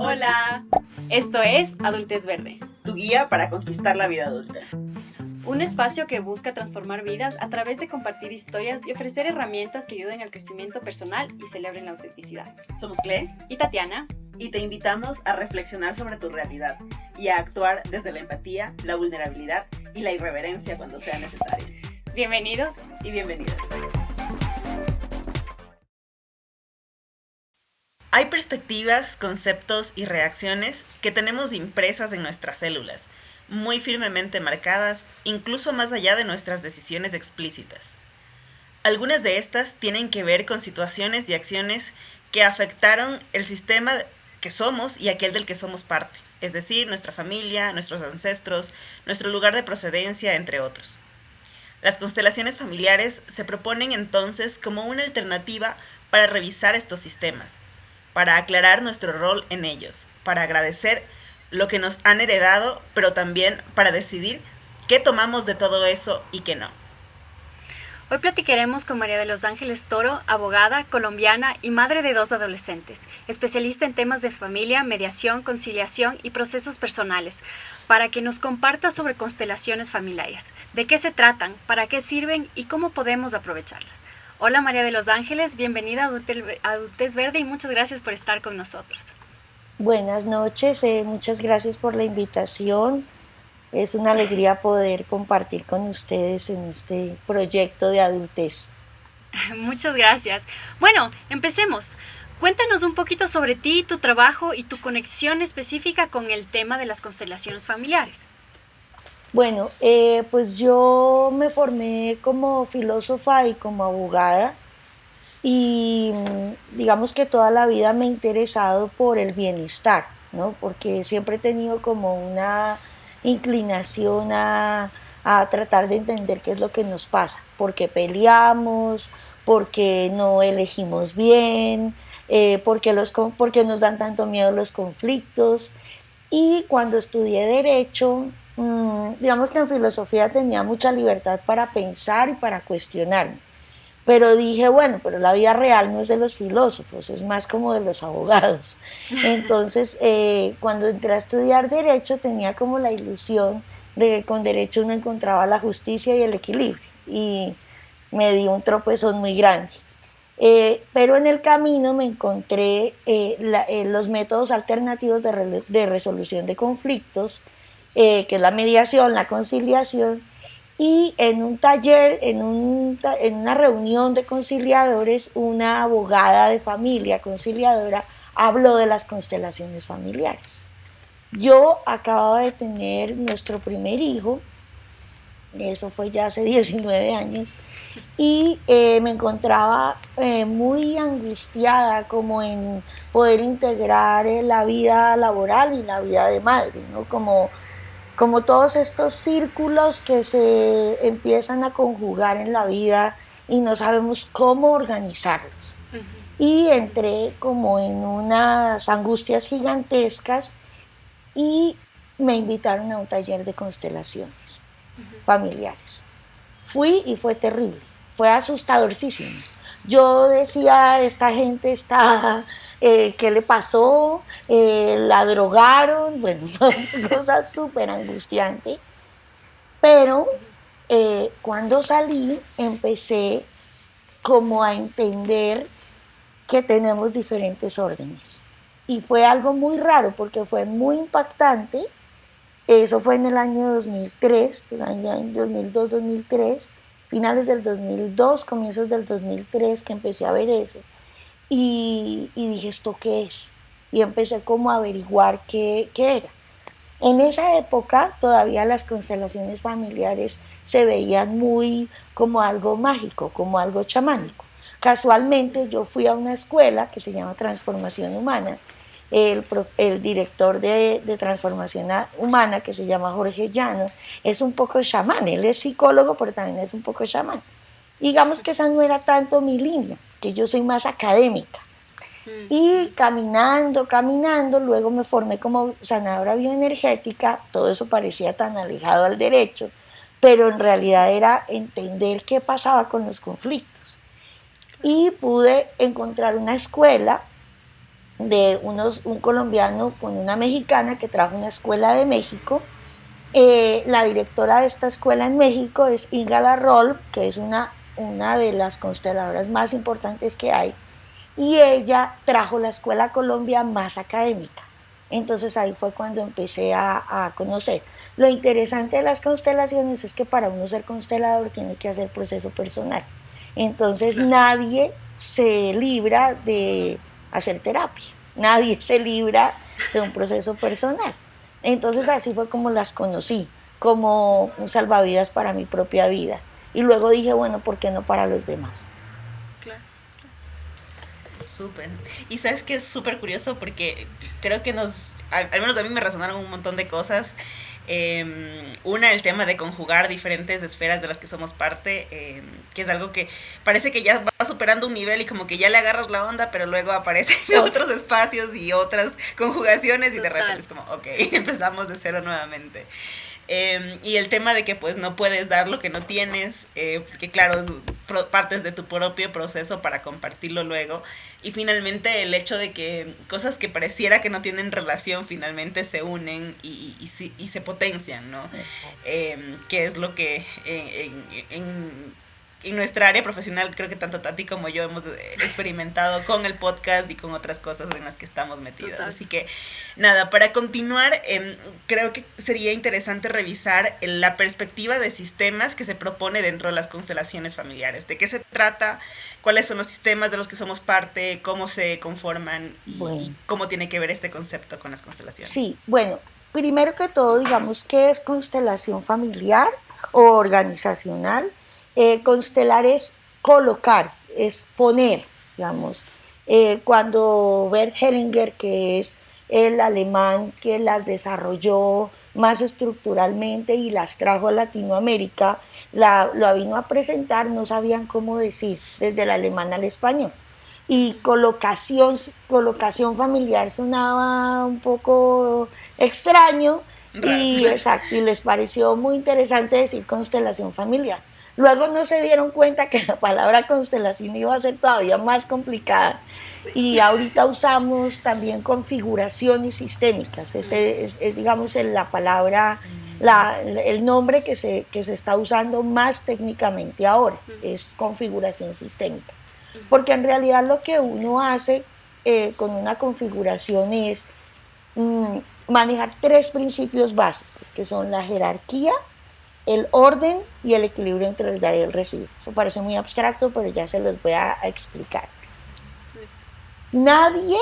Hola, esto es Adultez Verde, tu guía para conquistar la vida adulta. Un espacio que busca transformar vidas a través de compartir historias y ofrecer herramientas que ayuden al crecimiento personal y celebren la autenticidad. Somos Cle y Tatiana y te invitamos a reflexionar sobre tu realidad y a actuar desde la empatía, la vulnerabilidad y la irreverencia cuando sea necesario. Bienvenidos y bienvenidas. Hay perspectivas, conceptos y reacciones que tenemos impresas en nuestras células, muy firmemente marcadas, incluso más allá de nuestras decisiones explícitas. Algunas de estas tienen que ver con situaciones y acciones que afectaron el sistema que somos y aquel del que somos parte, es decir, nuestra familia, nuestros ancestros, nuestro lugar de procedencia, entre otros. Las constelaciones familiares se proponen entonces como una alternativa para revisar estos sistemas, para aclarar nuestro rol en ellos, para agradecer lo que nos han heredado, pero también para decidir qué tomamos de todo eso y qué no. Hoy platicaremos con María de los Ángeles Toro, abogada, colombiana y madre de 2 adolescentes, especialista en temas de familia, mediación, conciliación y procesos personales, para que nos comparta sobre constelaciones familiares, de qué se tratan, para qué sirven y cómo podemos aprovecharlas. Hola María de los Ángeles, bienvenida a Adultez Verde y muchas gracias por estar con nosotros. Buenas noches, muchas gracias por la invitación. Es una alegría poder compartir con ustedes en este proyecto de adultez. Muchas gracias. Bueno, empecemos. Cuéntanos un poquito sobre ti, tu trabajo y tu conexión específica con el tema de las constelaciones familiares. Bueno, pues yo me formé como filósofa y como abogada y digamos que toda la vida me he interesado por el bienestar, ¿no? Porque siempre he tenido como una inclinación a tratar de entender qué es lo que nos pasa, por qué peleamos, por qué no elegimos bien, por qué nos dan tanto miedo los conflictos. Y cuando estudié Derecho, digamos que en filosofía tenía mucha libertad para pensar y para cuestionarme. Pero dije, bueno, pero la vida real no es de los filósofos, es más como de los abogados. Entonces, cuando entré a estudiar Derecho, tenía como la ilusión de que con Derecho uno encontraba la justicia y el equilibrio. Y me di un tropezón muy grande. Pero en el camino me encontré los métodos alternativos de resolución de conflictos, que es la mediación, la conciliación, y en un taller, en una reunión de conciliadores, una abogada de familia conciliadora habló de las constelaciones familiares. Yo acababa de tener nuestro primer hijo, eso fue ya hace 19 años, y me encontraba muy angustiada como en poder integrar la vida laboral y la vida de madre, ¿no? Como todos estos círculos que se empiezan a conjugar en la vida y no sabemos cómo organizarlos. Uh-huh. Y entré como en unas angustias gigantescas y me invitaron a un taller de constelaciones familiares. Fui y fue terrible, fue asustadorcísimo. Yo decía, esta gente está, ¿qué le pasó? La drogaron, bueno, una cosa súper angustiante. Pero cuando salí empecé como a entender que tenemos diferentes órdenes. Y fue algo muy raro porque fue muy impactante. Eso fue en el año 2003, el año 2002-2003, finales del 2002, comienzos del 2003, que empecé a ver eso. Y dije, ¿esto qué es? Y empecé como a averiguar qué era. En esa época todavía las constelaciones familiares se veían muy como algo mágico, como algo chamánico. Casualmente yo fui a una escuela que se llama Transformación Humana. El director de Transformación Humana, que se llama Jorge Llano, es un poco chamán. Él es psicólogo, pero también es un poco chamán. Digamos que esa no era tanto mi línea, que yo soy más académica. Y caminando, luego me formé como sanadora bioenergética. Todo eso parecía tan alejado al derecho, pero en realidad era entender qué pasaba con los conflictos. Y pude encontrar una escuela de un colombiano con una mexicana que trajo una escuela de México. La directora de esta escuela en México es Inga Larrol, que es una de las consteladoras más importantes que hay, y ella trajo la escuela a Colombia más académica. Entonces ahí fue cuando empecé a conocer. Lo interesante de las constelaciones es que para uno ser constelador tiene que hacer proceso personal. Entonces nadie se libra de hacer terapia, nadie se libra de un proceso personal. Entonces así fue como las conocí, como un salvavidas para mi propia vida. Y luego dije, bueno, ¿por qué no para los demás? Claro. Súper. Y sabes que es súper curioso porque creo que al menos a mí me resonaron un montón de cosas. Una, el tema de conjugar diferentes esferas de las que somos parte, que es algo que parece que ya va superando un nivel y como que ya le agarras la onda, pero luego aparecen otros espacios y otras conjugaciones y de repente es como, ok, empezamos de cero nuevamente. Y el tema de que pues no puedes dar lo que no tienes, porque claro, partes de tu propio proceso para compartirlo luego. Y finalmente el hecho de que cosas que pareciera que no tienen relación finalmente se unen y se potencian, ¿no? Que es lo que en nuestra área profesional creo que tanto Tati como yo hemos experimentado con el podcast y con otras cosas en las que estamos metidas. Total. Así que nada, para continuar, creo que sería interesante revisar la perspectiva de sistemas que se propone dentro de las constelaciones familiares. ¿De qué se trata? ¿Cuáles son los sistemas de los que somos parte? ¿Cómo se conforman? Y cómo tiene que ver este concepto con las constelaciones. Sí, bueno, primero que todo, digamos, ¿qué es constelación familiar o organizacional? Constelar es colocar, es poner, digamos. Cuando Bert Hellinger, que es el alemán que las desarrolló más estructuralmente y las trajo a Latinoamérica, lo vino a presentar, no sabían cómo decir, desde el alemán al español. Y colocación familiar sonaba un poco extraño, y exacto, y les pareció muy interesante decir constelación familiar. Luego no se dieron cuenta que la palabra constelación iba a ser todavía más complicada. Sí. Y ahorita usamos también configuraciones sistémicas. Ese es digamos, la palabra, el nombre que se está usando más técnicamente ahora, es configuración sistémica. Porque en realidad lo que uno hace con una configuración es manejar 3 principios básicos, que son la jerarquía, el orden y el equilibrio entre el dar y el recibir. Eso parece muy abstracto, pero ya se los voy a explicar. Nadie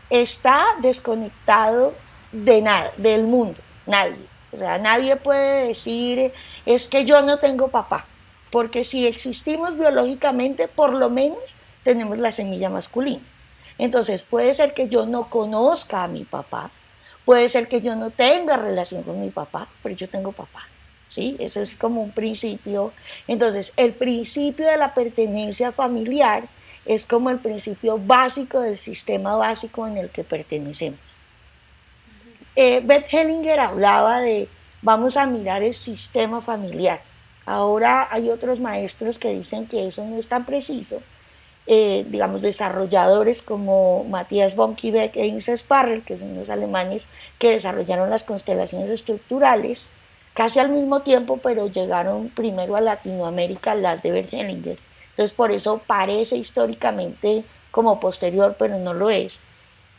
está desconectado de nada, del mundo, nadie. O sea, nadie puede decir, es que yo no tengo papá, porque si existimos biológicamente, por lo menos tenemos la semilla masculina. Entonces, puede ser que yo no conozca a mi papá, puede ser que yo no tenga relación con mi papá, pero yo tengo papá. ¿Sí? Eso es como un principio. Entonces, el principio de la pertenencia familiar es como el principio básico del sistema básico en el que pertenecemos. Bert Hellinger hablaba de, vamos a mirar el sistema familiar. Ahora hay otros maestros que dicen que eso no es tan preciso. Digamos, desarrolladores como Matthias von Kiebeck e Inse Sparrell, que son los alemanes que desarrollaron las constelaciones estructurales, casi al mismo tiempo, pero llegaron primero a Latinoamérica las de Bert Hellinger. Entonces, por eso parece históricamente como posterior, pero no lo es.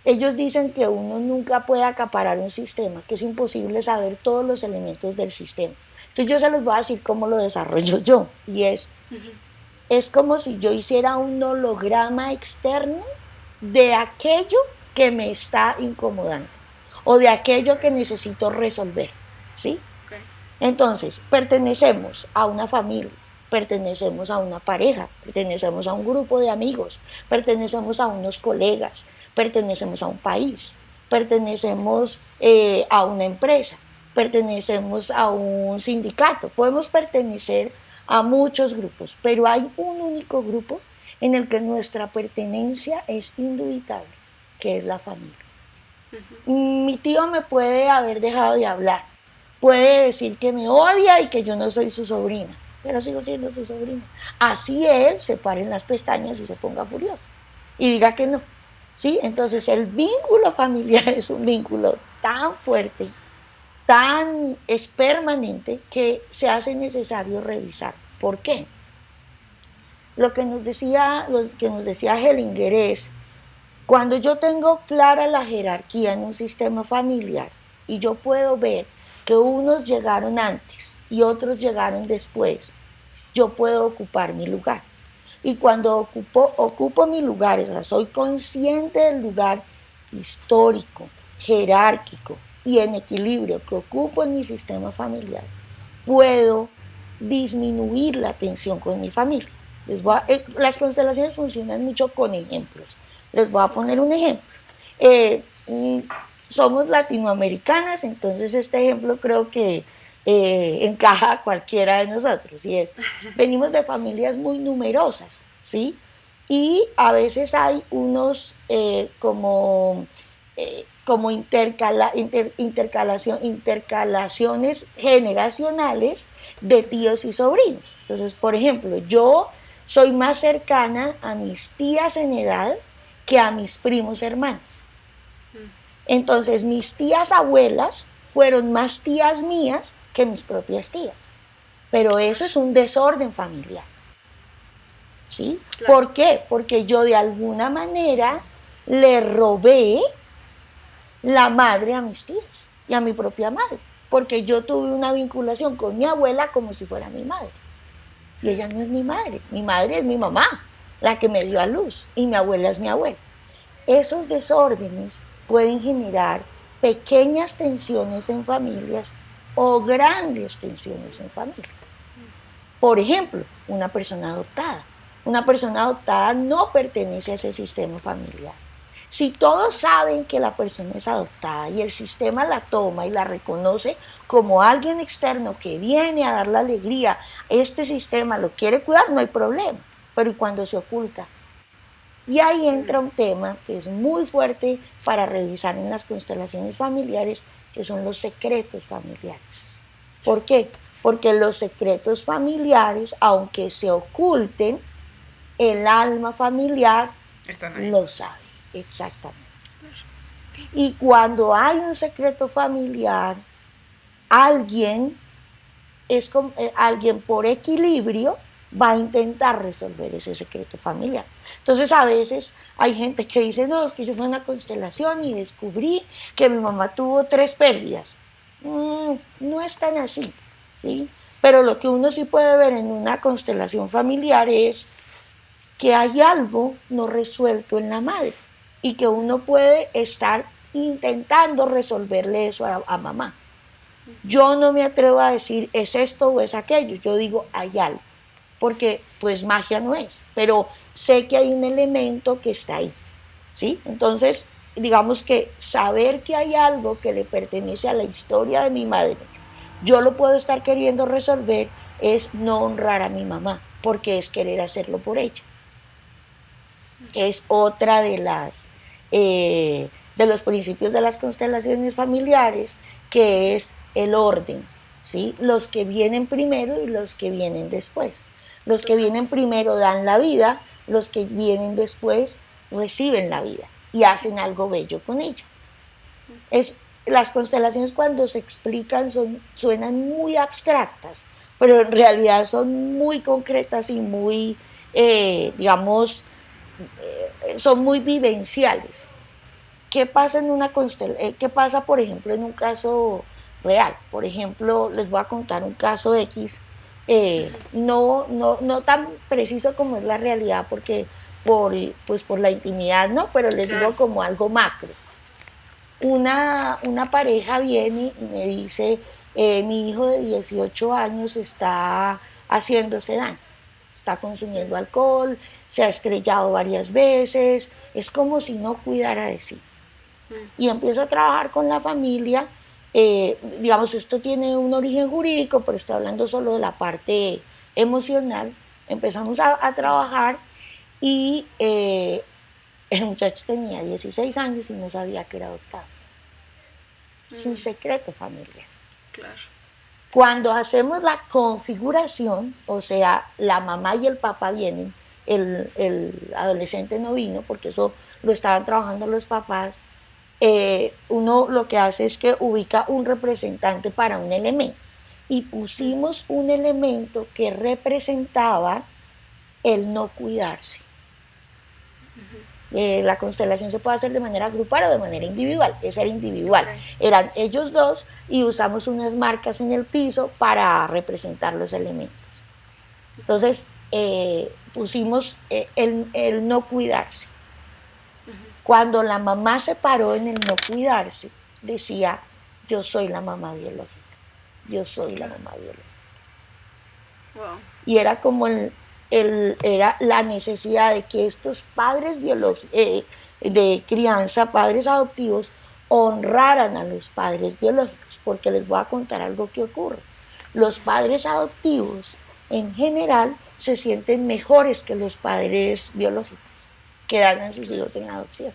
Ellos dicen que uno nunca puede acaparar un sistema, que es imposible saber todos los elementos del sistema. Entonces, yo se los voy a decir cómo lo desarrollo yo. Y es como si yo hiciera un holograma externo de aquello que me está incomodando o de aquello que necesito resolver, ¿sí? Entonces, pertenecemos a una familia, pertenecemos a una pareja, pertenecemos a un grupo de amigos, pertenecemos a unos colegas, pertenecemos a un país, pertenecemos a una empresa, pertenecemos a un sindicato, podemos pertenecer a muchos grupos, pero hay un único grupo en el que nuestra pertenencia es indubitable, que es la familia. Mi tío me puede haber dejado de hablar, puede decir que me odia y que yo no soy su sobrina, pero sigo siendo su sobrina. Así él se pare en las pestañas y se ponga furioso y diga que no. ¿sí? Entonces el vínculo familiar es un vínculo tan fuerte, tan es permanente, que se hace necesario revisar. ¿Por qué? Lo que nos decía Hellinger es, cuando yo tengo clara la jerarquía en un sistema familiar y yo puedo ver que unos llegaron antes y otros llegaron después, yo puedo ocupar mi lugar. Y cuando ocupo mi lugar, o sea, soy consciente del lugar histórico, jerárquico y en equilibrio que ocupo en mi sistema familiar, puedo disminuir la tensión con mi familia. Las constelaciones funcionan mucho con ejemplos. Les voy a poner un ejemplo. Eh, mm, Somos latinoamericanas, entonces este ejemplo creo que encaja a cualquiera de nosotros. Y es, venimos de familias muy numerosas, ¿sí? Y a veces hay unos como intercalaciones generacionales de tíos y sobrinos. Entonces, por ejemplo, yo soy más cercana a mis tías en edad que a mis primos hermanos. Entonces, mis tías abuelas fueron más tías mías que mis propias tías. Pero eso es un desorden familiar. ¿Sí? Claro. ¿Por qué? Porque yo de alguna manera le robé la madre a mis tíos y a mi propia madre, porque yo tuve una vinculación con mi abuela como si fuera mi madre. Y ella no es mi madre es mi mamá, la que me dio a luz, y mi abuela es mi abuela. Esos desórdenes pueden generar pequeñas tensiones en familias o grandes tensiones en familias. Por ejemplo, una persona adoptada. Una persona adoptada no pertenece a ese sistema familiar. Si todos saben que la persona es adoptada y el sistema la toma y la reconoce como alguien externo que viene a dar la alegría, este sistema lo quiere cuidar, no hay problema. Pero ¿y cuando se oculta? Y ahí entra un tema que es muy fuerte para revisar en las constelaciones familiares, que son los secretos familiares. ¿Por qué? Porque los secretos familiares, aunque se oculten, el alma familiar lo sabe. Exactamente. Y cuando hay un secreto familiar, alguien por equilibrio va a intentar resolver ese secreto familiar. Entonces a veces hay gente que dice, no, es que yo fui a una constelación y descubrí que mi mamá tuvo 3 pérdidas. No es tan así, ¿sí? Pero lo que uno sí puede ver en una constelación familiar es que hay algo no resuelto en la madre y que uno puede estar intentando resolverle eso a mamá. Yo no me atrevo a decir es esto o es aquello, yo digo hay algo, porque pues magia no es, pero sé que hay un elemento que está ahí, ¿sí? Entonces, digamos que saber que hay algo que le pertenece a la historia de mi madre, yo lo puedo estar queriendo resolver, es no honrar a mi mamá, porque es querer hacerlo por ella. Es otra de los principios de las constelaciones familiares, que es el orden, ¿sí? Los que vienen primero y los que vienen después. Los que vienen primero dan la vida, los que vienen después reciben la vida y hacen algo bello con ella. Las constelaciones cuando se explican suenan muy abstractas, pero en realidad son muy concretas y muy, son muy vivenciales. ¿Qué pasa qué pasa, por ejemplo, en un caso real? Por ejemplo, les voy a contar un caso X, no tan preciso como es la realidad, porque por la intimidad, ¿no? Pero les digo como algo macro. Una pareja viene y me dice, mi hijo de 18 años está haciéndose daño, está consumiendo alcohol, se ha estrellado varias veces, es como si no cuidara de sí. Y empiezo a trabajar con la familia, digamos, esto tiene un origen jurídico, pero estoy hablando solo de la parte emocional. Empezamos a trabajar y el muchacho tenía 16 años y no sabía que era adoptado. Es un secreto familiar. Claro. Cuando hacemos la configuración, o sea, la mamá y el papá vienen, el adolescente no vino, porque eso lo estaban trabajando los papás, uno lo que hace es que ubica un representante para un elemento. Y pusimos un elemento que representaba el no cuidarse. La constelación se puede hacer de manera grupal o de manera individual. Esa era individual. Eran ellos dos y usamos unas marcas en el piso para representar los elementos. Entonces pusimos el no cuidarse. Cuando la mamá se paró en el no cuidarse, decía, yo soy la mamá biológica. Yo soy la mamá biológica. Wow. Y era como era la necesidad de que estos padres biológicos, de crianza, padres adoptivos, honraran a los padres biológicos, porque les voy a contar algo que ocurre. Los padres adoptivos, en general, se sienten mejores que los padres biológicos, que dan a sus hijos en adopción.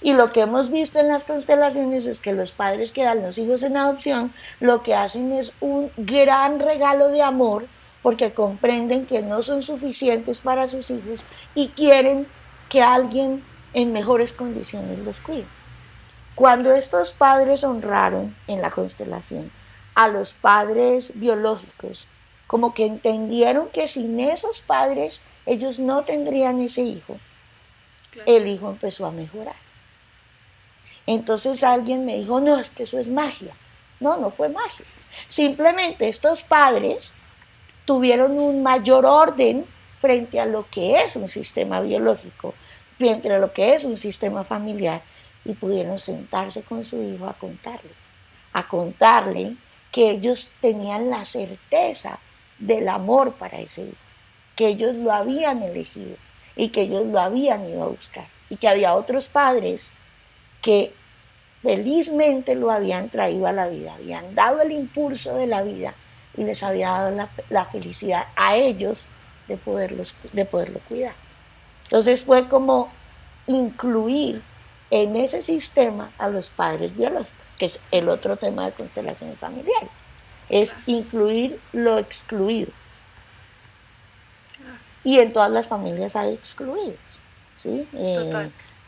Y lo que hemos visto en las constelaciones es que los padres que dan los hijos en adopción, lo que hacen es un gran regalo de amor, porque comprenden que no son suficientes para sus hijos y quieren que alguien en mejores condiciones los cuide. Cuando estos padres honraron en la constelación a los padres biológicos, como que entendieron que sin esos padres ellos no tendrían ese hijo, claro, el hijo empezó a mejorar. Entonces alguien me dijo, no, es que eso es magia. No, no fue magia. Simplemente estos padres tuvieron un mayor orden frente a lo que es un sistema biológico, frente a lo que es un sistema familiar, y pudieron sentarse con su hijo a contarle que ellos tenían la certeza del amor para ese hijo, que ellos lo habían elegido y que ellos lo habían ido a buscar, y que había otros padres que felizmente lo habían traído a la vida, habían dado el impulso de la vida y les había dado la felicidad a ellos de poderlo cuidar. Entonces fue como incluir en ese sistema a los padres biológicos, que es el otro tema de constelaciones familiares, es incluir lo excluido. Y en todas las familias hay excluidos, ¿sí?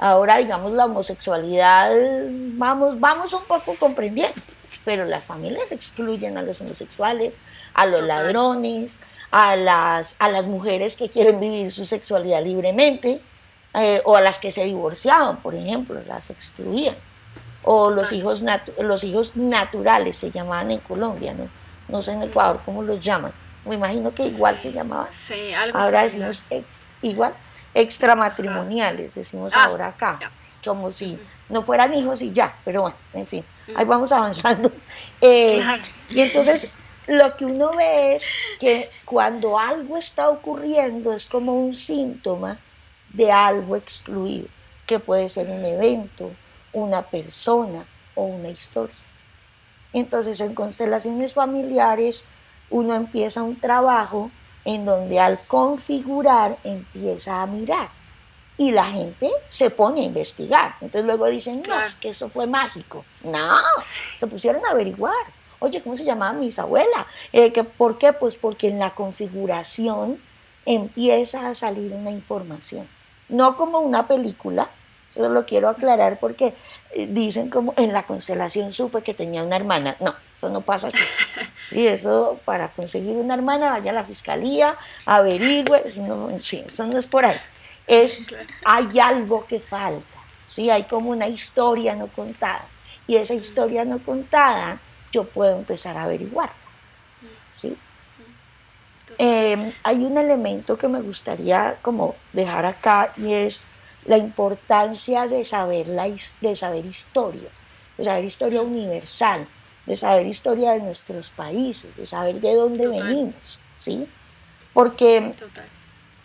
Ahora, digamos, la homosexualidad, vamos un poco comprendiendo, pero las familias excluyen a los homosexuales, a los ladrones, a las mujeres que quieren vivir su sexualidad libremente, o a las que se divorciaban, por ejemplo, las excluían. O los hijos naturales se llamaban en Colombia, no sé en Ecuador cómo los llaman. Me imagino que igual se llamaban. Sí, algo ahora similar. Decimos igual, extramatrimoniales, decimos ahora acá, como si no fueran hijos y ya, pero bueno, en fin, ahí vamos avanzando. Claro. Y entonces lo que uno ve es que cuando algo está ocurriendo es como un síntoma de algo excluido, que puede ser un evento, una persona o una historia. Entonces en constelaciones familiares uno empieza un trabajo en donde al configurar empieza a mirar y la gente se pone a investigar. Entonces luego dicen, no, es que eso fue mágico. No, se pusieron a averiguar. Oye, ¿cómo se llamaba mi bisabuela? ¿Por qué? Pues porque en la configuración empieza a salir una información. No como una película, eso lo quiero aclarar porque dicen como en la constelación supe que tenía una hermana. No, eso no pasa así. Sí, eso para conseguir una hermana vaya a la fiscalía, averigüe, sí, eso no es por ahí. Hay algo que falta, ¿sí? Hay como una historia no contada. Y esa historia no contada yo puedo empezar a averiguarla, ¿sí? Hay un elemento que me gustaría como dejar acá y es la importancia de saber historia, de saber historia universal, de saber historia de nuestros países, de saber de dónde venimos, ¿sí? Porque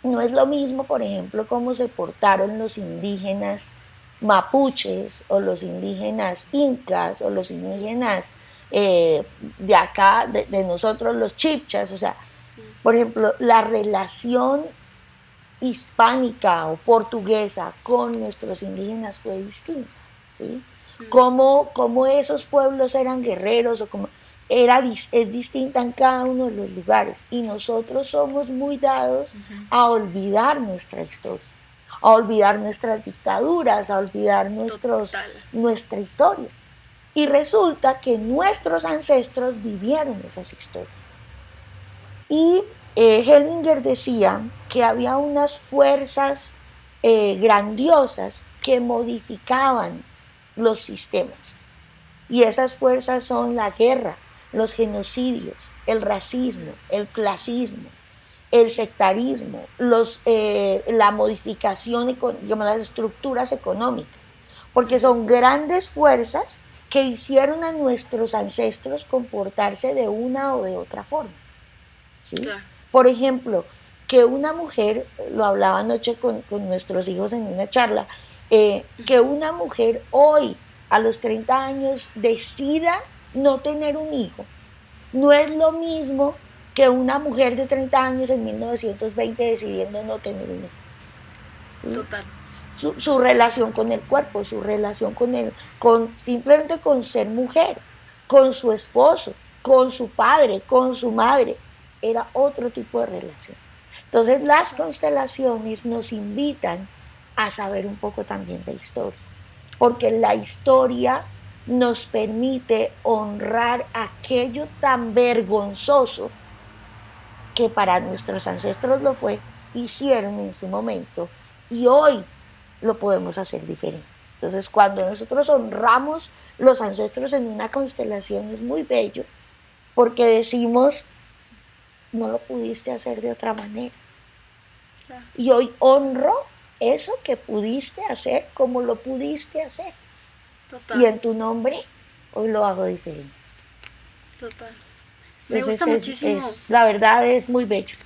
no es lo mismo, por ejemplo, cómo se portaron los indígenas mapuches o los indígenas incas o los indígenas de acá, de nosotros los chipchas, o sea, por ejemplo, la relación hispánica o portuguesa con nuestros indígenas fue distinta, ¿sí? Cómo esos pueblos eran guerreros o cómo es distinta en cada uno de los lugares y nosotros somos muy dados a olvidar nuestra historia, a olvidar nuestras dictaduras, a olvidar nuestra historia. Y resulta que nuestros ancestros vivieron esas historias. Y Hellinger decía que había unas fuerzas grandiosas que modificaban los sistemas. Y esas fuerzas son la guerra, los genocidios, el racismo, el clasismo, el sectarismo, la modificación, digamos, las estructuras económicas, porque son grandes fuerzas que hicieron a nuestros ancestros comportarse de una o de otra forma, ¿sí? Claro. Por ejemplo, que una mujer, lo hablaba anoche con nuestros hijos en una charla, que una mujer hoy, a los 30 años, decida no tener un hijo, no es lo mismo que una mujer de 30 años en 1920 decidiendo no tener un hijo. ¿Sí? Total. Su relación con el cuerpo, su relación simplemente con ser mujer, con su esposo, con su padre, con su madre, era otro tipo de relación. Entonces las constelaciones nos invitan a saber un poco también de historia, porque la historia nos permite honrar aquello tan vergonzoso que para nuestros ancestros lo fue, hicieron en su momento, y hoy lo podemos hacer diferente. Entonces, cuando nosotros honramos los ancestros en una constelación, es muy bello, porque decimos, no lo pudiste hacer de otra manera. Y hoy honro eso que pudiste hacer como lo pudiste hacer. Total. Y en tu nombre, hoy lo hago diferente. Total. Me gusta muchísimo. La verdad es muy bello.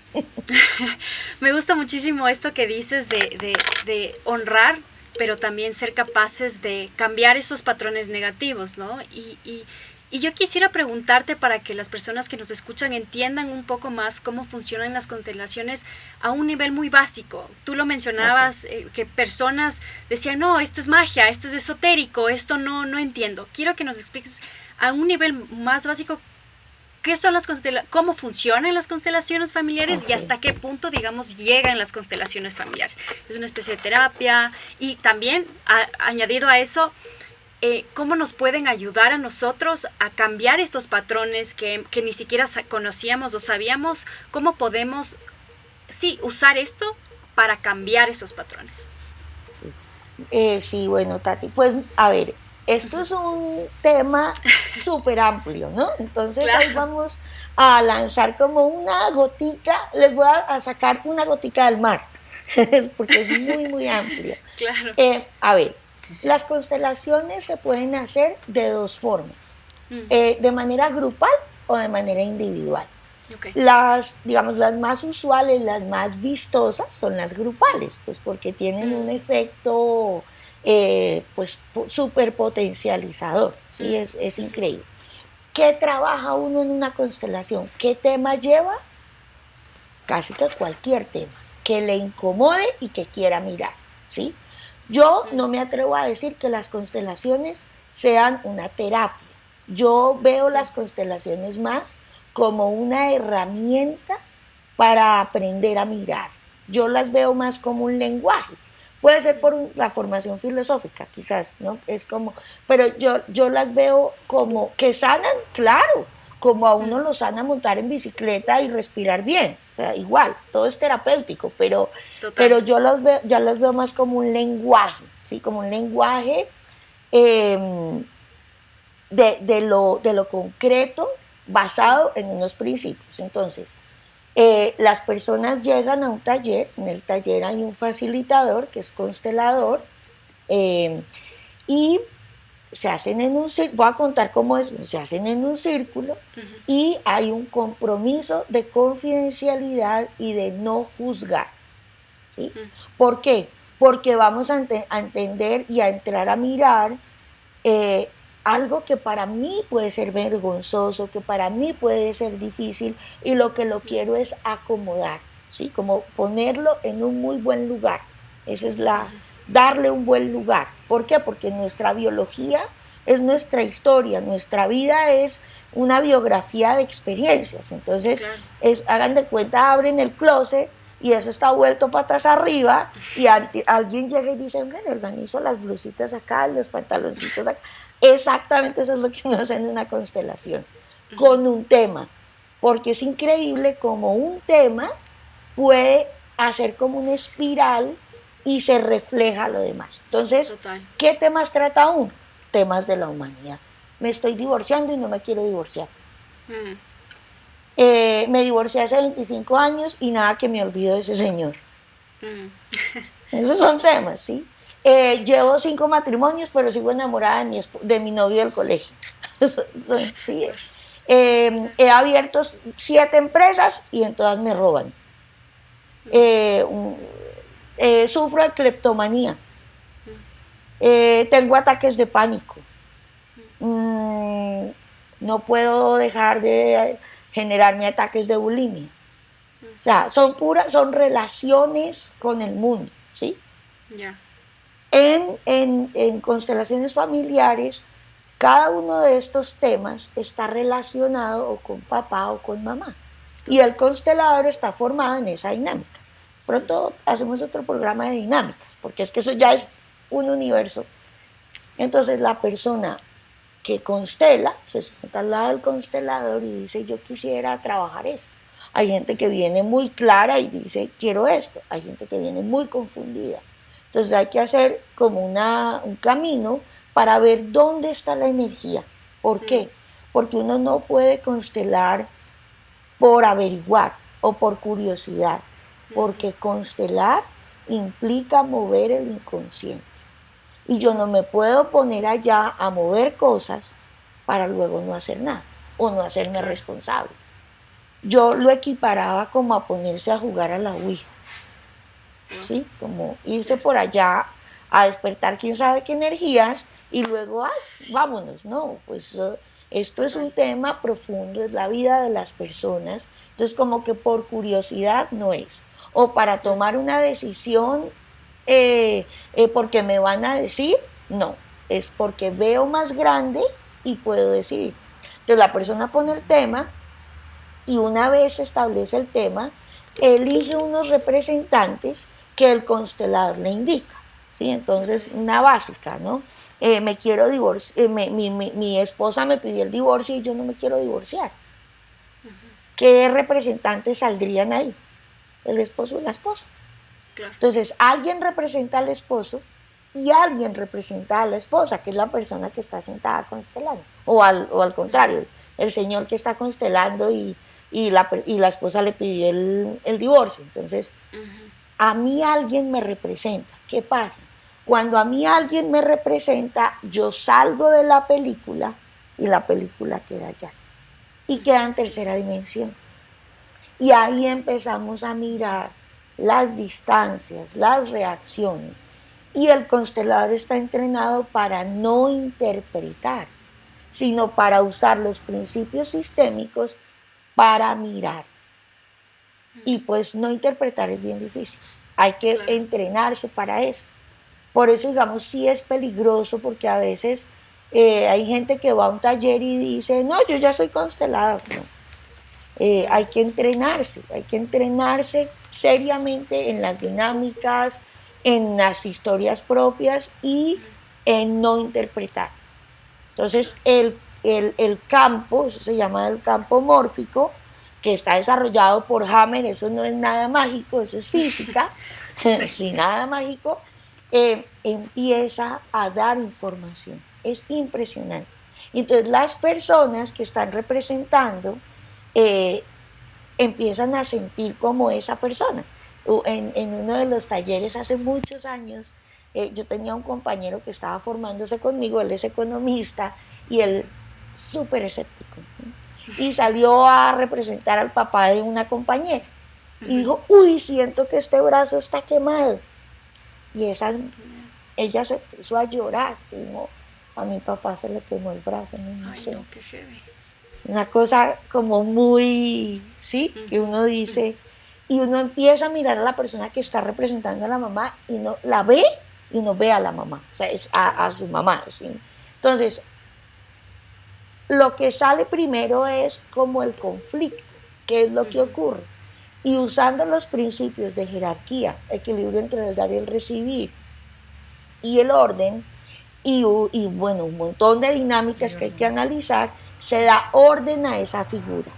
Me gusta muchísimo esto que dices de honrar, pero también ser capaces de cambiar esos patrones negativos, ¿no? Y yo quisiera preguntarte, para que las personas que nos escuchan entiendan un poco más cómo funcionan las constelaciones a un nivel muy básico. Tú lo mencionabas, que personas decían, no, esto es magia, esto es esotérico, esto no entiendo. Quiero que nos expliques a un nivel más básico qué son cómo funcionan las constelaciones familiares y hasta qué punto, digamos, llegan las constelaciones familiares. Es una especie de terapia, y también, añadido a eso, cómo nos pueden ayudar a nosotros a cambiar estos patrones que ni siquiera conocíamos o sabíamos. ¿Cómo podemos, usar esto para cambiar esos patrones? Sí, bueno, Tati, pues a ver, esto es un tema súper amplio, ¿no? Entonces claro, ahí vamos a lanzar como una gotica, les voy a sacar una gotica del mar, porque es muy, muy amplio. Claro. A ver, las constelaciones se pueden hacer de dos formas, de manera grupal o de manera individual. Okay. Las más usuales, las más vistosas son las grupales, pues porque tienen un efecto pues súper potencializador, ¿sí? Es increíble. ¿Qué trabaja uno en una constelación? ¿Qué tema lleva? Casi que cualquier tema que le incomode y que quiera mirar, ¿sí? Yo no me atrevo a decir que las constelaciones sean una terapia. Yo veo las constelaciones más como una herramienta para aprender a mirar. Yo las veo más como un lenguaje. Puede ser por la formación filosófica, quizás, ¿no? Es como, pero yo las veo como que sanan, claro, como a uno lo sana montar en bicicleta y respirar bien. O sea, igual, todo es terapéutico, pero yo las veo más como un lenguaje, ¿sí? Como un lenguaje de lo concreto basado en unos principios. Entonces, las personas llegan a un taller, en el taller hay un facilitador que es constelador, y se hacen en un círculo, voy a contar cómo es, se hacen en un círculo, y hay un compromiso de confidencialidad y de no juzgar, ¿sí? ¿Por qué? Porque vamos a entender y a entrar a mirar algo que para mí puede ser vergonzoso, que para mí puede ser difícil, y lo que lo quiero es acomodar, ¿sí? Como ponerlo en un muy buen lugar. Esa es darle un buen lugar. ¿Por qué? Porque nuestra biología es nuestra historia, nuestra vida es una biografía de experiencias. Entonces, claro, hagan de cuenta, abren el closet y eso está vuelto patas arriba, y alguien llega y dice, bueno, organizo las blusitas acá, los pantaloncitos acá. Exactamente eso es lo que uno hace en una constelación, con un tema, porque es increíble como un tema puede hacer como una espiral y se refleja lo demás. Entonces, Total. ¿qué temas trata uno? Temas de la humanidad. Me estoy divorciando y no me quiero divorciar. Me divorcié hace 25 años y nada que me olvido de ese señor. Esos son temas, ¿sí? Llevo 5 matrimonios, pero sigo enamorada de mi novio del colegio. Sí. He abierto 7 empresas y en todas me roban. Sufro de cleptomanía. Tengo ataques de pánico. No puedo dejar de generarme ataques de bulimia. O sea, son relaciones con el mundo, ¿sí? Ya. En constelaciones familiares, cada uno de estos temas está relacionado o con papá o con mamá. Y el constelador está formado en esa dinámica. Pronto hacemos otro programa de dinámicas, porque es que eso ya es un universo. Entonces la persona que constela se sienta al lado del constelador y dice, yo quisiera trabajar eso. Hay gente que viene muy clara y dice, quiero esto. Hay gente que viene muy confundida. Entonces hay que hacer como un camino para ver dónde está la energía. ¿Por qué? Porque uno no puede constelar por averiguar o por curiosidad, porque constelar implica mover el inconsciente. Y yo no me puedo poner allá a mover cosas para luego no hacer nada o no hacerme responsable. Yo lo equiparaba como a ponerse a jugar a la Ouija, ¿sí? Como irse por allá a despertar quién sabe qué energías y luego, vámonos. No, pues esto es un tema profundo, es la vida de las personas. Entonces, como que por curiosidad no es. O para tomar una decisión porque me van a decir, no. Es porque veo más grande y puedo decidir. Entonces, la persona pone el tema y una vez establece el tema, elige unos representantes que el constelador le indica, ¿sí? Entonces, una básica, ¿no? Me quiero divorciar, mi esposa me pidió el divorcio y yo no me quiero divorciar. ¿Qué representantes saldrían ahí? El esposo y la esposa. Claro. Entonces, alguien representa al esposo y alguien representa a la esposa, que es la persona que está sentada constelando. O al contrario, el señor que está constelando y la esposa le pidió el divorcio. Entonces, a mí alguien me representa. ¿Qué pasa? Cuando a mí alguien me representa, yo salgo de la película y la película queda allá. Y queda en tercera dimensión. Y ahí empezamos a mirar las distancias, las reacciones. Y el constelador está entrenado para no interpretar, sino para usar los principios sistémicos para mirar. Y pues no interpretar es bien difícil. Hay que entrenarse para eso. Por eso, digamos, sí es peligroso, porque a veces hay gente que va a un taller y dice, no, yo ya soy constelador. No. Hay que entrenarse seriamente en las dinámicas, en las historias propias y en no interpretar. Entonces, el campo, eso se llama el campo mórfico, que está desarrollado por Hammer, eso no es nada mágico, eso es física, sin nada mágico, empieza a dar información. Es impresionante. Entonces, las personas que están representando empiezan a sentir como esa persona. En uno de los talleres hace muchos años, yo tenía un compañero que estaba formándose conmigo, él es economista y él súper escéptico, ¿no? Y salió a representar al papá de una compañera y dijo, uy, siento que este brazo está quemado. Y ella se puso a llorar, dijo, a mi papá se le quemó el brazo, no sé. No, qué heavy. Una cosa como muy, ¿sí? Que uno dice, y uno empieza a mirar a la persona que está representando a la mamá y no la ve y no ve a la mamá, o sea, es a su mamá, ¿sí? Entonces, lo que sale primero es como el conflicto. ¿Qué es lo que ocurre? y usando los principios de jerarquía, equilibrio entre el dar y el recibir, y el orden, y bueno, un montón de dinámicas que hay que analizar, se da orden a esa figura.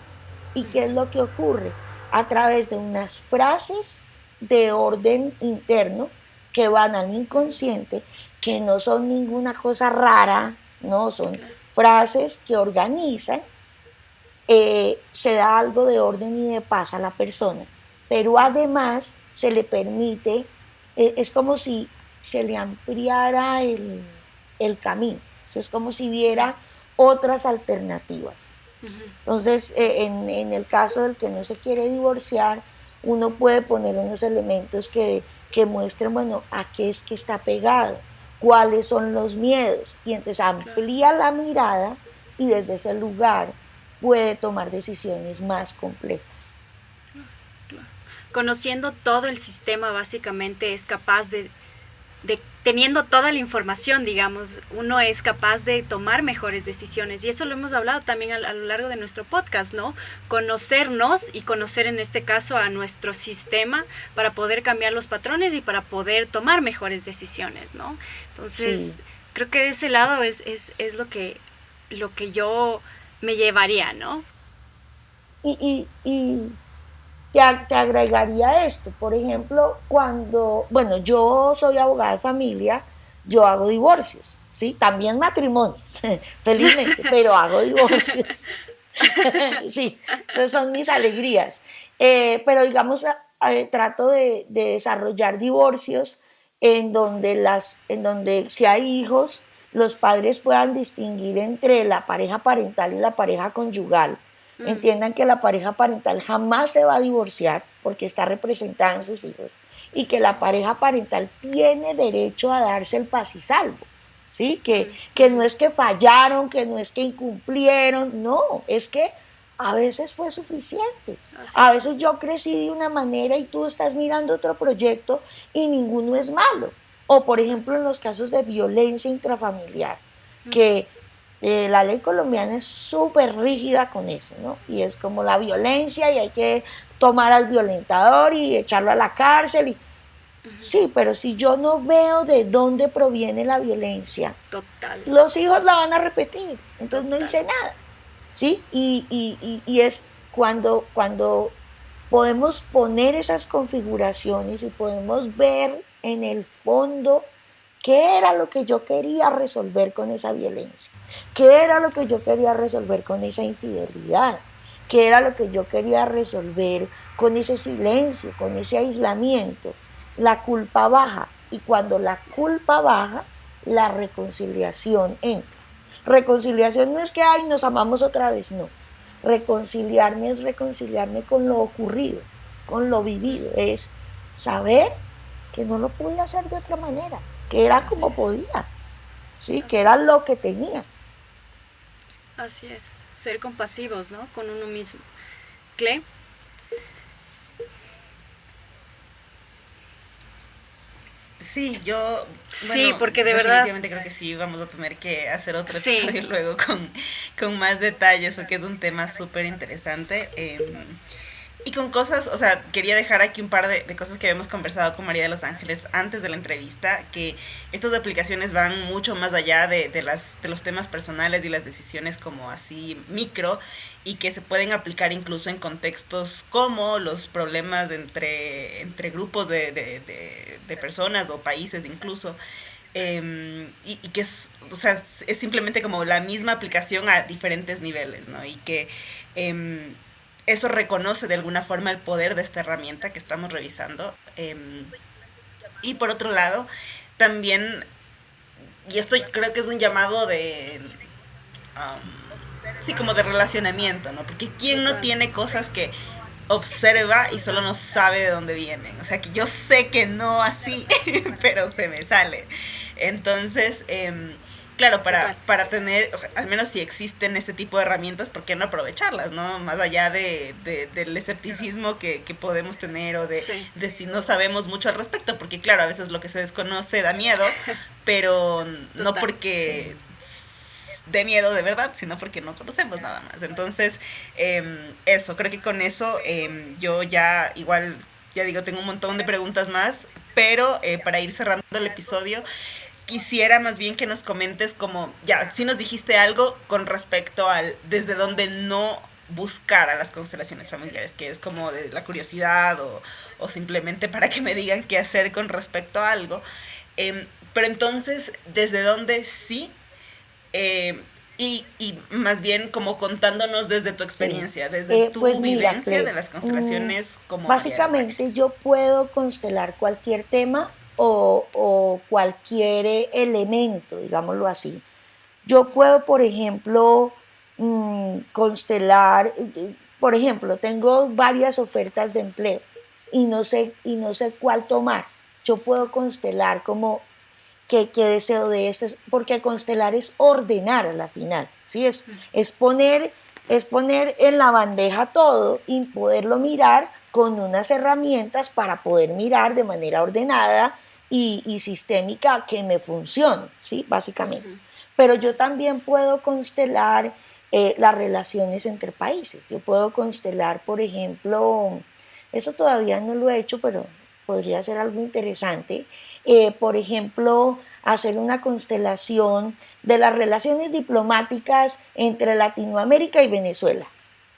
¿Y qué es lo que ocurre? A través de unas frases de orden interno que van al inconsciente, que no son ninguna cosa rara, no, son frases que organizan, se da algo de orden y de paz a la persona. Pero además se le permite, es como si se le ampliara el camino, es como si viera otras alternativas. Entonces, en el caso del que no se quiere divorciar, uno puede poner unos elementos que muestren, bueno, a qué es que está pegado, cuáles son los miedos, y entonces amplía la mirada y desde ese lugar puede tomar decisiones más complejas. Conociendo todo el sistema, básicamente es capaz de teniendo toda la información, digamos, uno es capaz de tomar mejores decisiones. Y eso lo hemos hablado también a lo largo de nuestro podcast, ¿no? Conocernos y conocer en este caso a nuestro sistema para poder cambiar los patrones y para poder tomar mejores decisiones, ¿no? Entonces, sí, creo que de ese lado es lo que yo me llevaría, ¿no? Y te agregaría esto, por ejemplo, bueno, yo soy abogada de familia, yo hago divorcios, ¿sí? También matrimonios, felizmente, pero hago divorcios. Sí, esas son mis alegrías. Pero digamos, trato de desarrollar divorcios en donde si hay hijos, los padres puedan distinguir entre la pareja parental y la pareja conyugal. Entiendan que la pareja parental jamás se va a divorciar porque está representada en sus hijos y que la pareja parental tiene derecho a darse el paz y salvo, ¿sí? Que no es que fallaron, que no es que incumplieron, no, es que a veces fue suficiente. A veces yo crecí de una manera y tú estás mirando otro proyecto y ninguno es malo. O por ejemplo en los casos de violencia intrafamiliar, que la ley colombiana es súper rígida con eso, ¿no? Y es como la violencia y hay que tomar al violentador y echarlo a la cárcel. Sí, pero si yo no veo de dónde proviene la violencia, total, los hijos la van a repetir. Entonces no hice nada, ¿sí? Y es cuando podemos poner esas configuraciones y podemos ver en el fondo qué era lo que yo quería resolver con esa violencia. ¿Qué era lo que yo quería resolver con esa infidelidad? ¿Qué era lo que yo quería resolver con ese silencio, con ese aislamiento? La culpa baja. Y cuando la culpa baja, la reconciliación entra. Reconciliación no es que, ay, nos amamos otra vez, no. Reconciliarme es reconciliarme con lo ocurrido, con lo vivido. Es saber que no lo podía hacer de otra manera, que era como podía, ¿sí? Que era lo que tenía. Así es, ser compasivos, ¿no? Con uno mismo. ¿Cle? Sí, yo... Sí, bueno, porque de verdad... definitivamente creo que sí, vamos a tener que hacer otro episodio luego con más detalles, porque es un tema súper interesante. Y con cosas, o sea, quería dejar aquí un par de cosas que habíamos conversado con María de los Ángeles antes de la entrevista, que estas aplicaciones van mucho más allá de los temas personales y las decisiones como así micro, y que se pueden aplicar incluso en contextos como los problemas entre grupos de personas o países incluso. Y que es, o sea, es simplemente como la misma aplicación a diferentes niveles, ¿no? Y que... eso reconoce de alguna forma el poder de esta herramienta que estamos revisando. Y por otro lado, también, y esto creo que es un llamado de, sí, como de relacionamiento, ¿no? Porque ¿quién no tiene cosas que observa y solo no sabe de dónde vienen? O sea, que yo sé que no así, pero se me sale. Entonces... claro, para tener, o sea, al menos si existen este tipo de herramientas, ¿por qué no aprovecharlas, no? Más allá del escepticismo que podemos tener o de si no sabemos mucho al respecto, porque claro, a veces lo que se desconoce da miedo, pero no porque de miedo de verdad, sino porque no conocemos nada más. Entonces, eso, creo que con eso yo ya igual, ya digo, tengo un montón de preguntas más, pero para ir cerrando el episodio, quisiera más bien que nos comentes como, ya, si nos dijiste algo con respecto al desde dónde no buscar a las constelaciones familiares, que es como de la curiosidad o simplemente para que me digan qué hacer con respecto a algo. Pero entonces, ¿desde dónde sí? Y más bien como contándonos desde tu experiencia, Sí. desde tu Pues mira, vivencia de Clay, las constelaciones como María de los básicamente Ángeles. yo puedo constelar cualquier tema o cualquier elemento, digámoslo así. Yo puedo, por ejemplo, constelar, por ejemplo, tengo varias ofertas de empleo y no sé cuál tomar. Yo puedo constelar como qué deseo de este, porque constelar es ordenar a la final, ¿sí? Es, poner, es poner en la bandeja todo y poderlo mirar con unas herramientas para poder mirar de manera ordenada y sistémica que me funcione, ¿sí? Básicamente. Pero yo también puedo constelar las relaciones entre países. Yo puedo constelar, por ejemplo, eso todavía no lo he hecho, pero podría ser algo interesante. Por ejemplo, hacer una constelación de las relaciones diplomáticas entre Latinoamérica y Venezuela.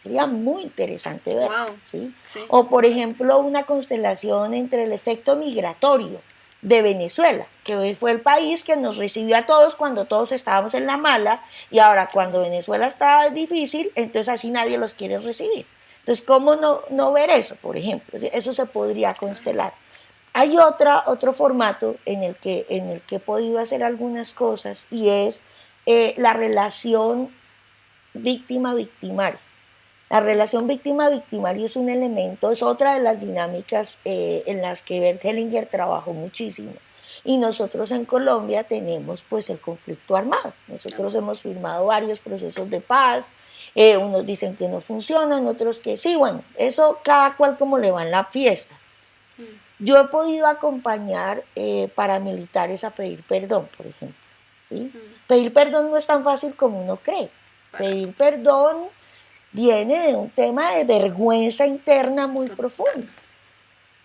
Sería muy interesante ver, Wow. ¿sí? Sí. O, por ejemplo, una constelación entre el efecto migratorio de Venezuela, que hoy fue el país que nos recibió a todos cuando todos estábamos en la mala, y ahora cuando Venezuela está difícil, entonces así nadie los quiere recibir. Entonces, ¿cómo no ver eso, por ejemplo? Eso se podría constelar. Hay otro formato en el que he podido hacer algunas cosas y es la relación víctima-victimario. La relación víctima-victimario es un elemento, es otra de las dinámicas en las que Bert Hellinger trabajó muchísimo. Y nosotros en Colombia tenemos pues el conflicto armado. Nosotros hemos firmado varios procesos de paz, unos dicen que no funcionan, otros que sí, bueno, eso cada cual como le va en la fiesta. Yo he podido acompañar paramilitares a pedir perdón, por ejemplo. ¿Sí? Pedir perdón no es tan fácil como uno cree. Pedir perdón viene de un tema de vergüenza interna muy profunda.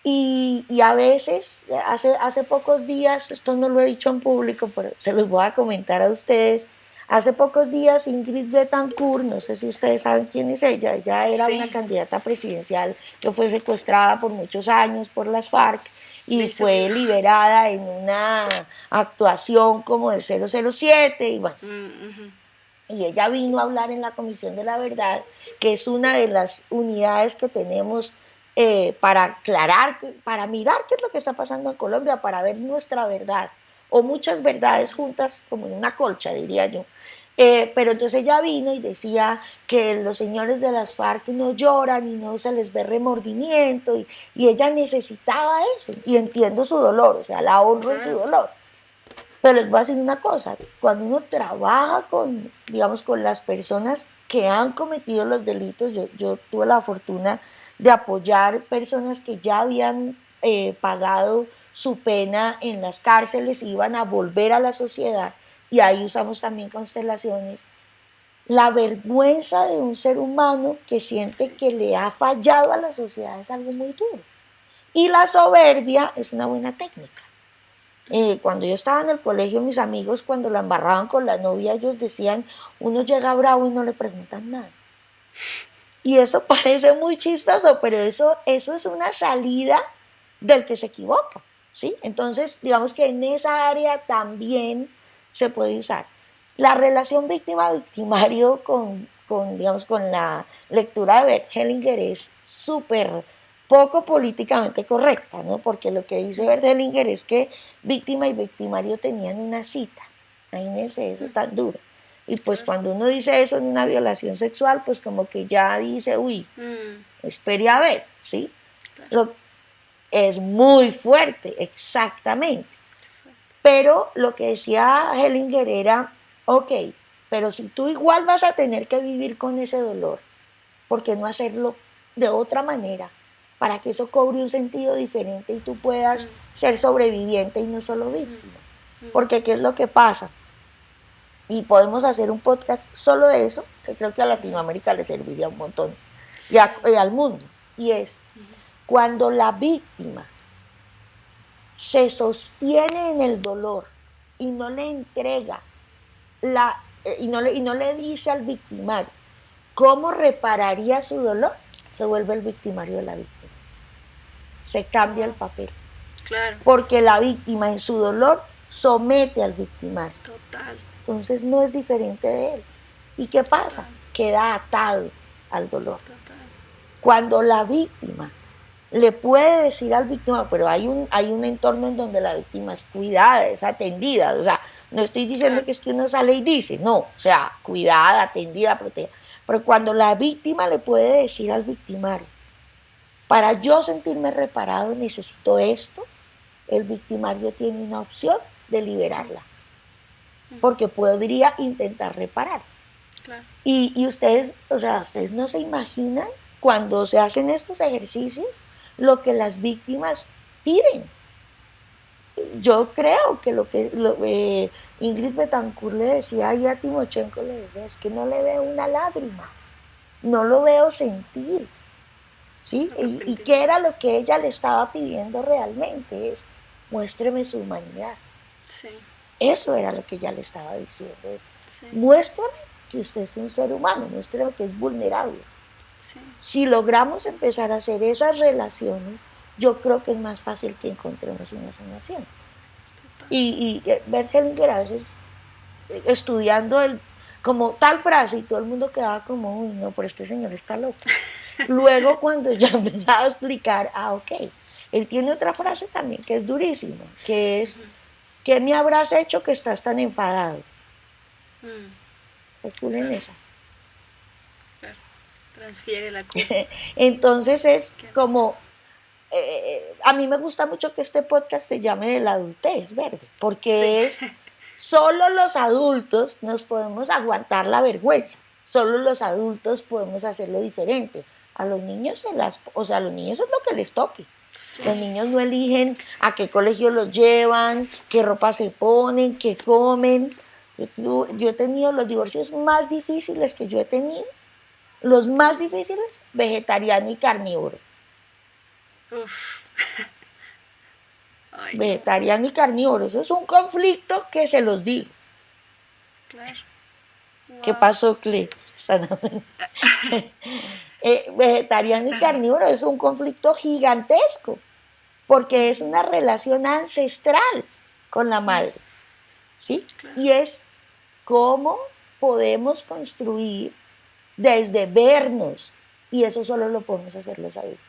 Y a veces, hace pocos días, esto no lo he dicho en público, pero se los voy a comentar a ustedes, hace pocos días Ingrid Betancourt, no sé si ustedes saben quién es ella era Sí. una candidata presidencial que fue secuestrada por muchos años por las FARC y fue liberada en una actuación como del 007 y bueno. Y ella vino a hablar en la Comisión de la Verdad, que es una de las unidades que tenemos para aclarar, para mirar qué es lo que está pasando en Colombia, para ver nuestra verdad, o muchas verdades juntas como en una colcha, diría yo. Pero entonces ella vino y decía que los señores de las FARC no lloran y no se les ve remordimiento, y ella necesitaba eso, y entiendo su dolor, o sea, la honro en su dolor. Pero les voy a decir una cosa, cuando uno trabaja con, digamos, con las personas que han cometido los delitos, yo tuve la fortuna de apoyar personas que ya habían pagado su pena en las cárceles y iban a volver a la sociedad, y ahí usamos también constelaciones. La vergüenza de un ser humano que siente que le ha fallado a la sociedad es algo muy duro. Y la soberbia es una buena técnica. Cuando yo estaba en el colegio, mis amigos cuando la embarraban con la novia, ellos decían, uno llega bravo y no le preguntan nada. Y eso parece muy chistoso, pero eso es una salida del que se equivoca, ¿sí? Entonces, digamos que en esa área también se puede usar. La relación víctima-victimario digamos, con la lectura de Bert Hellinger es súper poco políticamente correcta, ¿no? Porque lo que dice Bert Hellinger es que víctima y victimario tenían una cita. Imagínense eso tan duro. Y pues cuando uno dice eso en una violación sexual, pues como que ya dice, uy, espere a ver, ¿sí? Es muy fuerte, exactamente. Pero lo que decía Hellinger era, ok, pero si tú igual vas a tener que vivir con ese dolor, ¿por qué no hacerlo de otra manera? Para que eso cobre un sentido diferente y tú puedas ser sobreviviente y no solo víctima. Porque ¿qué es lo que pasa? y podemos hacer un podcast solo de eso, que creo que a Latinoamérica le serviría un montón, Sí. y al mundo, y es cuando la víctima se sostiene en el dolor y no le entrega y no le dice al victimario cómo repararía su dolor, se vuelve el victimario de la víctima. Se cambia el papel. Claro. Porque la víctima en su dolor somete al victimario. Total. Entonces no es diferente de él. ¿Y qué pasa? Queda atado al dolor. Total. Cuando la víctima le puede decir al víctima, pero hay un entorno en donde la víctima es cuidada, es atendida, o sea, no estoy diciendo que es que uno sale y dice, no, o sea, cuidada, atendida, protegida, pero cuando la víctima le puede decir al victimario, para yo sentirme reparado necesito esto, el victimario tiene una opción de liberarla, porque podría intentar reparar. Claro. Y ustedes, o sea, ustedes no se imaginan cuando se hacen estos ejercicios lo que las víctimas piden. Yo creo que lo que Ingrid Betancourt le decía ahí a Timochenko, le decía, es que no le veo una lágrima, no lo veo sentir, ¿sí? ¿Y qué era lo que ella le estaba pidiendo realmente? Es, muéstreme su humanidad. Sí. Eso era lo que ella le estaba diciendo. Sí. Muéstrame que usted es un ser humano, muéstrame que es vulnerable. Sí. Si logramos empezar a hacer esas relaciones, yo creo que es más fácil que encontremos una sanación. Y Bert Hellinger a veces estudiando como tal frase y todo el mundo quedaba como, uy, no, pero este señor está loco. Luego cuando ya empezaba a explicar, ok, él tiene otra frase también que es durísima, que es, ¿qué me habrás hecho que estás tan enfadado? Calculen esa. Transfiere la culpa. Entonces es como, a mí me gusta mucho que este podcast se llame de la adultez verde, porque sí. Es solo los adultos nos podemos aguantar la vergüenza, solo los adultos podemos hacerlo diferente. A los niños a los niños es lo que les toque. Sí. Los niños no eligen a qué colegio los llevan, qué ropa se ponen, qué comen. Yo he tenido los divorcios más difíciles que yo he tenido. Los más difíciles, vegetariano y carnívoro. Uf. Ay, vegetariano y carnívoro, eso es un conflicto que se los digo. Claro. Wow. ¿Qué pasó, Cle? Vegetariano y carnívoro es un conflicto gigantesco, porque es una relación ancestral con la madre, ¿sí? Claro. Y es cómo podemos construir desde vernos, y eso solo lo podemos hacer los adultos,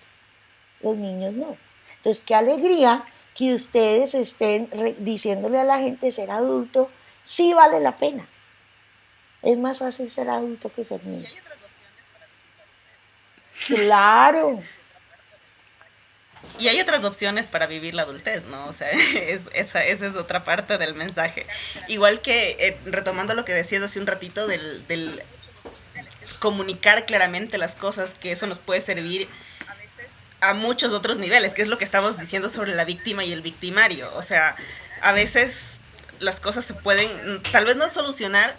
los niños no. Entonces, qué alegría que ustedes estén diciéndole a la gente ser adulto, sí vale la pena. Es más fácil ser adulto que ser niño. Claro. Y hay otras opciones para vivir la adultez, ¿no? O sea, esa es otra parte del mensaje. Igual que, retomando lo que decías hace un ratito del comunicar claramente las cosas, que eso nos puede servir a muchos otros niveles, que es lo que estamos diciendo sobre la víctima y el victimario. O sea, a veces las cosas se pueden, tal vez no solucionar,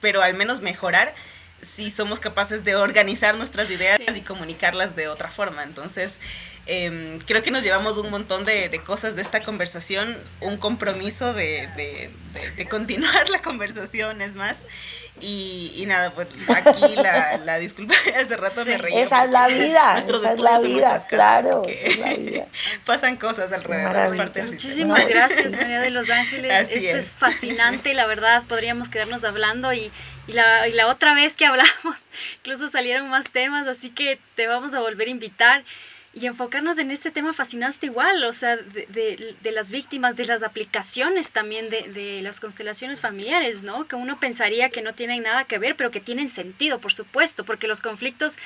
pero al menos mejorar si somos capaces de organizar nuestras ideas y comunicarlas de otra forma. Entonces, creo que nos llevamos un montón de cosas de esta conversación, un compromiso de continuar la conversación, es más. Y nada, pues aquí la disculpa, hace rato me reí. Esa es la vida. Nuestros esa estudios es la vida, son claro. Que es la vida. pasan cosas alrededor, es parte del Muchísimas sistema. gracias, María de los Ángeles. Así Esto es fascinante, la verdad, podríamos quedarnos hablando y la otra vez que hablamos, incluso salieron más temas, así que te vamos a volver a invitar y enfocarnos en este tema fascinante igual, o sea, de las víctimas, de las aplicaciones también de las constelaciones familiares, ¿no? Que uno pensaría que no tienen nada que ver, pero que tienen sentido, por supuesto, porque los conflictos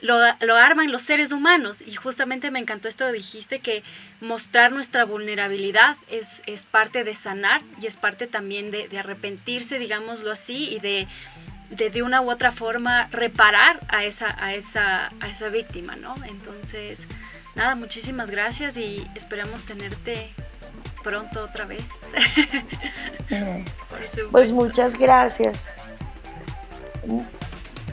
lo arman los seres humanos. Y justamente me encantó esto que dijiste, que mostrar nuestra vulnerabilidad es parte de sanar y es parte también de arrepentirse, digámoslo así, y de una u otra forma reparar a esa víctima, ¿no? Entonces, nada, muchísimas gracias y esperamos tenerte pronto otra vez. Por supuesto. Pues muchas gracias.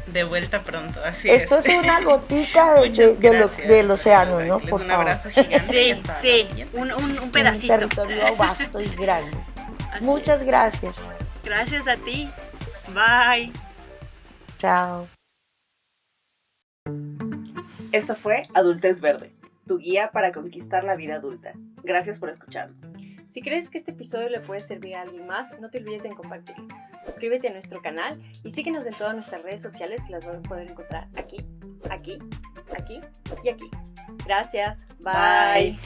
De vuelta pronto, así Esto es. es una gotica del océano, ¿no? Por un favor. abrazo gigante. Sí, y hasta la sí, siguiente. un pedacito. Un territorio vasto y grande. Así Muchas es. gracias. Gracias a ti. Bye. Chao. Esto fue Adultez Verde, tu guía para conquistar la vida adulta. Gracias por escucharnos. Si crees que este episodio le puede servir a alguien más, no te olvides en compartirlo. Suscríbete a nuestro canal y síguenos en todas nuestras redes sociales que las vas a poder encontrar aquí y aquí. Gracias. Bye.